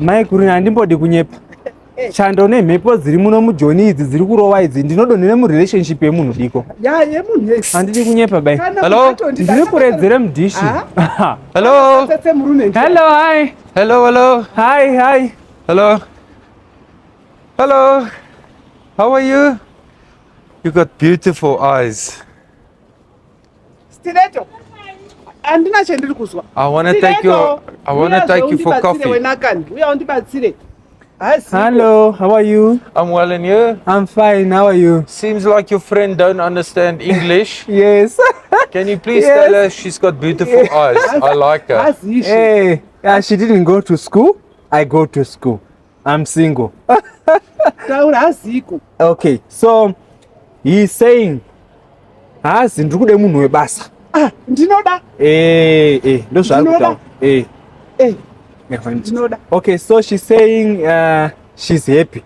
Maikuru handimbodi kunyepa. Chando nemhepo dziri muno mujoni idzi dziri kurova idzi ndinodonhera murelationship yemunhu diko. Handidi kunyepa bai. Hello? Ndiri kuredzera mudhishi. Hello? Hello, hi. Hello? Hi. Hello? How are you? You got beautiful eyes. Stiletto. I want to take you for coffee. Hello, how are you? I'm well, and you? I'm fine, how are you? Seems like your friend don't understand English. Yes. Can you please tell her she's got beautiful eyes? I like her. Hey, she didn't go to school. I go to school. I'm single. Okay, so he's saying, ndikude munhu webasa. Ndinoda. Ndozvakuda. Okay, so she's saying she's happy.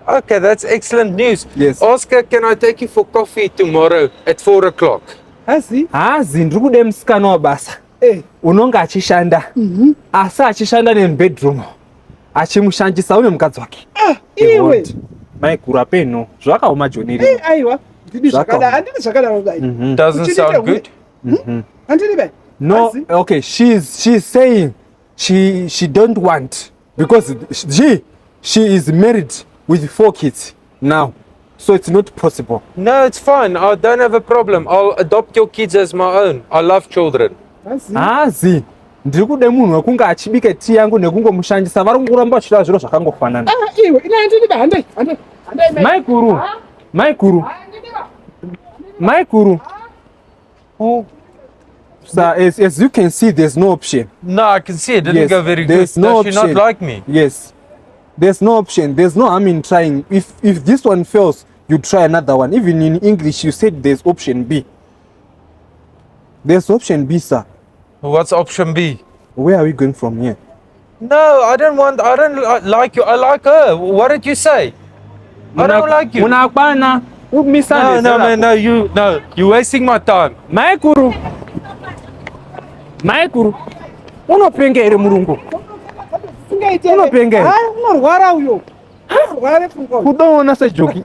Okay, that's excellent news. Yes. Oscar, can I take you for coffee tomorrow at 4 o'clock? Ndikude musikana wabasa. Unonga achishanda. Asi achishanda nebedroom. Achimushandisa une mukadzi wake. Iwe. Maikuru apeno. Zvakaoma Joni. Aiwa. Doesn't sound good. No, okay, she's saying she don't want because she is married with 4 kids now, so it's not possible. No, it's fine. I don't have a problem. I'll adopt your kids as my own. I love children. Ndiri kude munhu wekunge achibike tea yangu nekungomushandisa. Vari kuramba vachida zviro zvakangofanana. Maikuru. Oh. So as you can see, there's no option. No, I can see it didn't go very good. There's no Does she not like me? Yes. There's no option. There's no harm in trying. If this one fails, you try another one. Even in English, you said there's option B. There's option B, sir. What's option B? Where are we going from here? No, I don't like you. I like her. What did you say? I don't like you. No, you're wasting my time. Maikuru. Unopenga ere murungu? Unopenga? Unorwara uyo. Unorwara pfungwa. Kudoona sejoki.